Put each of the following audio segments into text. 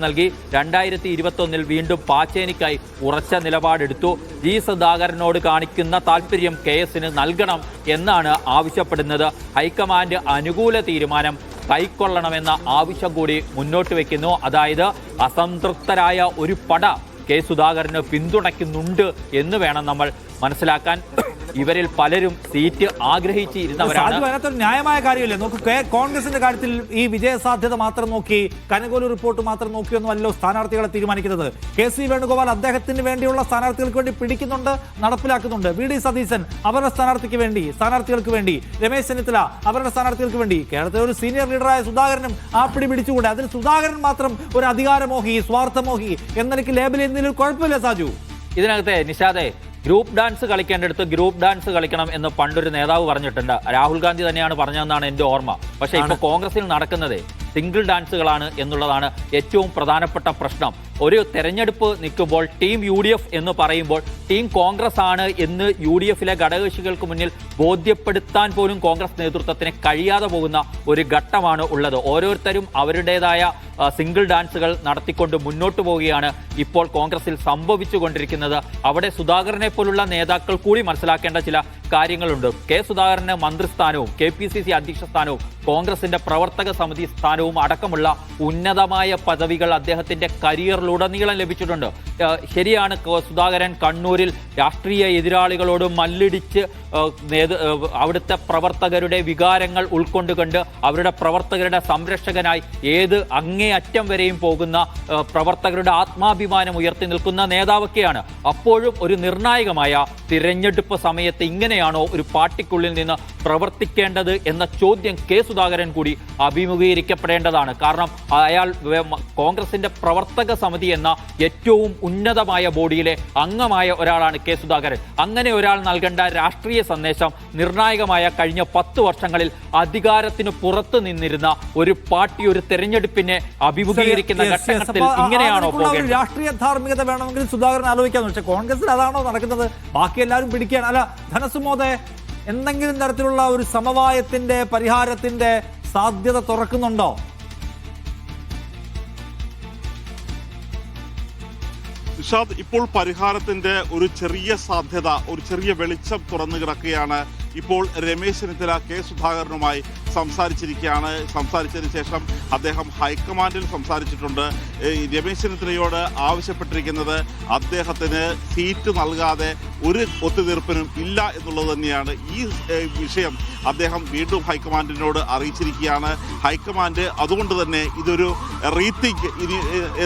നൽകി 2021 വീണ്ടും പാച്ചേനിക്കായി ഉറച്ച നിലപാടെടുത്തു. ജി സുധാകരനോട് കാണിക്കുന്ന താൽപര്യം KS-ന് നൽകണം എന്നാണ് ആവശ്യപ്പെടുന്നത്. ഹൈക്കമാൻഡ് അനുകൂല തീരുമാനം കൈക്കൊള്ളണമെന്ന ആവശ്യം കൂടി മുന്നോട്ട് വയ്ക്കുന്നു. അതായത് അസംതൃപ്തരായ ഒരു പട കെ സുധാകരന് പിന്തുണയ്ക്കുന്നുണ്ട് എന്ന് വേണം നമ്മൾ മനസ്സിലാക്കാൻ. ഇവരിൽ പലരും സീറ്റ് ആഗ്രഹിച്ചിരുന്നവരാണ്. അതിനകത്തൊരു ന്യായമായ കാര്യമല്ലേ? നോക്കൂ, കോൺഗ്രസിന്റെ കാര്യത്തിൽ ഈ വിജയസാധ്യത മാത്രം നോക്കി, കനകോലു റിപ്പോർട്ട് മാത്രം നോക്കിയൊന്നുമല്ലോ സ്ഥാനാർത്ഥികളെ തീരുമാനിക്കുന്നത്. KC വേണുഗോപാൽ അദ്ദേഹത്തിന് വേണ്ടിയുള്ള സ്ഥാനാർത്ഥികൾക്ക് വേണ്ടി പിടിക്കുന്നുണ്ട്, നടപ്പിലാക്കുന്നുണ്ട്. VD സതീശൻ അവരുടെ സ്ഥാനാർത്ഥികൾക്ക് വേണ്ടി, രമേശ് ചെന്നിത്തല അവരുടെ സ്ഥാനാർത്ഥികൾക്ക് വേണ്ടി. കേരളത്തിലെ ഒരു സീനിയർ ലീഡറായ സുധാകരനും ആ പിടി പിടിച്ചുകൂടെ? അതിൽ സുധാകരൻ മാത്രം ഒരു അധികാരമോഹി, സ്വാർത്ഥമോഹി എന്നതിലേക്ക് ലേബൽ ചെയ്യുന്നതിൽ കുഴപ്പമില്ല സാജു. ഇതിനകത്തെ നിഷാദെ, ഗ്രൂപ്പ് ഡാൻസ് കളിക്കേണ്ടടുത്ത് ഗ്രൂപ്പ് ഡാൻസ് കളിക്കണം എന്ന് പണ്ടൊരു നേതാവ് പറഞ്ഞിട്ടുണ്ട്. രാഹുൽ ഗാന്ധി തന്നെയാണ് പറഞ്ഞതെന്നാണ് എൻ്റെ ഓർമ്മ. പക്ഷേ ഇപ്പോൾ കോൺഗ്രസിൽ നടക്കുന്നത് സിംഗിൾ ഡാൻസുകളാണ് എന്നുള്ളതാണ് ഏറ്റവും പ്രധാനപ്പെട്ട പ്രശ്നം. ഒരു തെരഞ്ഞെടുപ്പ് നിൽക്കുമ്പോൾ ടീം UDF എന്ന് പറയുമ്പോൾ ടീം കോൺഗ്രസ് ആണ് എന്ന് UDF-ലെ ഘടകകക്ഷികൾക്ക് മുന്നിൽ ബോധ്യപ്പെടുത്താൻ പോലും കോൺഗ്രസ് നേതൃത്വത്തിന് കഴിയാതെ പോകുന്ന ഒരു ഘട്ടമാണ് ഉള്ളത്. ഓരോരുത്തരും അവരുടേതായ സിംഗിൾ ഡാൻസുകൾ നടത്തിക്കൊണ്ട് മുന്നോട്ട് പോവുകയാണ് ഇപ്പോൾ കോൺഗ്രസിൽ സംഭവിച്ചുകൊണ്ടിരിക്കുന്നത്. അവിടെ സുധാകരനെ പോലുള്ള നേതാക്കൾ കൂടി മനസ്സിലാക്കേണ്ട ചില കാര്യങ്ങളുണ്ട്. കെ സുധാകരന് മന്ത്രിസ്ഥാനവും KPCC അധ്യക്ഷ സ്ഥാനവും കോൺഗ്രസിന്റെ പ്രവർത്തക സമിതി സ്ഥാനവും അടക്കമുള്ള ഉന്നതമായ പദവികൾ അദ്ദേഹത്തിന്റെ കരിയറിലുടനീളം ലഭിച്ചിട്ടുണ്ട്. ശരിയാണ്, സുധാകരൻ കണ്ണൂരിൽ രാഷ്ട്രീയ എതിരാളികളോട് മല്ലിടിച്ച് അവിടുത്തെ പ്രവർത്തകരുടെ വികാരങ്ങൾ ഉൾക്കൊണ്ടുകൊണ്ട് അവരുടെ പ്രവർത്തകരുടെ സംരക്ഷകനായി ഏത് അങ്ങേയറ്റം വരെയും പോകുന്ന പ്രവർത്തകരുടെ ആത്മാഭിമാനം ഉയർത്തി നിൽക്കുന്ന നേതാവൊക്കെയാണ്. അപ്പോഴും ഒരു നിർണായകമായ തിരഞ്ഞെടുപ്പ് സമയത്ത് ഇങ്ങനെയാണോ ഒരു പാർട്ടിക്കുള്ളിൽ നിന്ന് പ്രവർത്തിക്കേണ്ടത് എന്ന ചോദ്യം കെ സുധാകരൻ കൂടി അഭിമുഖീകരിക്കപ്പെടേണ്ടതാണ്. കാരണം അയാൾ കോൺഗ്രസിന്റെ പ്രവർത്തക സമിതി എന്ന ഏറ്റവും ഉന്നതമായ ബോഡിയിലെ അംഗമായ ഒരാളാണ് കെ സുധാകരൻ. അങ്ങനെ ഒരാൾ നൽകേണ്ട രാഷ്ട്രീയ സന്ദേശം നിർണായകമായ കഴിഞ്ഞ 10 വർഷങ്ങളിൽ അധികാരത്തിന് പുറത്തു നിന്നിരുന്ന ഒരു പാർട്ടി ഒരു തെരഞ്ഞെടുപ്പിനെ അഭിമുഖീകരിക്കുന്ന ഘട്ടത്തിൽ ഇങ്ങനെയാണോ പോകേണ്ടത്? രാഷ്ട്രീയ ധാർമ്മികത വേണമെങ്കിൽ സുധാകരൻ ആലോചിക്കാന്ന് വെച്ചാൽ കോൺഗ്രസിൽ അതാണോ നടക്കുന്നത്? ബാക്കി എല്ലാവരും പിടിക്കുകയാണ്. അല്ല ധനസുമോദെ, എന്തെങ്കിലും തരത്തിലുള്ള ഒരു സമവായത്തിന്റെ പരിഹാരത്തിന്റെ സാധ്യത തുറക്കുന്നുണ്ടോ? നിഷാദ്, ഇപ്പോൾ പരിഹാരത്തിന്റെ ഒരു ചെറിയ സാധ്യത, ഒരു ചെറിയ വെളിച്ചം തുറന്നു കിടക്കുകയാണ്. ഇപ്പോൾ രമേശ് ചെന്നിത്തല കെ സുധാകരനുമായി സംസാരിച്ചതിന് ശേഷം അദ്ദേഹം ഹൈക്കമാൻഡിൽ സംസാരിച്ചിട്ടുണ്ട്. രമേശ് ചെന്നിത്തലയോട് ആവശ്യപ്പെട്ടിരിക്കുന്നത് അദ്ദേഹത്തിന് സീറ്റ് നൽകാതെ ഒരു ഒത്തുതീർപ്പിനും ഇല്ല എന്നുള്ളത് തന്നെയാണ്. ഈ വിഷയം അദ്ദേഹം വീണ്ടും ഹൈക്കമാൻഡിനോട് അറിയിച്ചിരിക്കുകയാണ്. ഹൈക്കമാൻഡ് അതുകൊണ്ട് തന്നെ ഇതൊരു റീതിങ്ക്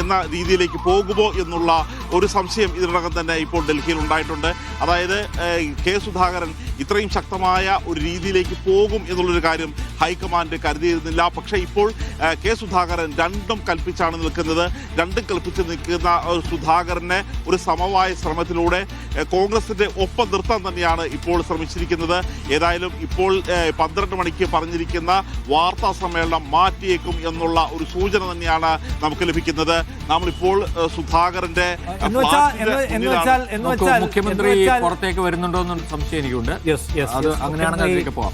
എന്ന രീതിയിലേക്ക് പോകുമോ എന്നുള്ള ഒരു സംശയം ഇതിനകം തന്നെ ഇപ്പോൾ ഡൽഹിയിൽ ഉണ്ടായിട്ടുണ്ട്. അതായത് കെ സുധാകരൻ ഇത്രയും ശക്തമായ ഒരു രീതിയിലേക്ക് പോകും എന്നുള്ളൊരു കാര്യം ഹൈക്കമാൻഡ് കരുതിയിരുന്നില്ല. പക്ഷേ ഇപ്പോൾ കെ സുധാകരൻ രണ്ടും കൽപ്പിച്ചാണ് നിൽക്കുന്നത്. രണ്ടും കൽപ്പിച്ച് നിൽക്കുന്ന സുധാകരനെ ഒരു സമവായ ശ്രമത്തിലൂടെ കോൺഗ്രസിന്റെ ഒപ്പം നിർത്താൻ തന്നെയാണ് ഇപ്പോൾ ശ്രമിച്ചിരിക്കുന്നത്. ഏതായാലും ഇപ്പോൾ 12 മണിക്ക് പറഞ്ഞിരിക്കുന്ന വാർത്താ സമ്മേളനം മാറ്റിയേക്കും എന്നുള്ള ഒരു സൂചന തന്നെയാണ് നമുക്ക് ലഭിക്കുന്നത്. നമ്മളിപ്പോൾ സുധാകരന്റെ മുഖ്യമന്ത്രി പുറത്തേക്ക് വരുന്നുണ്ടോ എന്നൊരു സംശയം എനിക്കുണ്ട്. അത് അങ്ങനെയാണെങ്കിൽ അതിലേക്ക് പോവാം.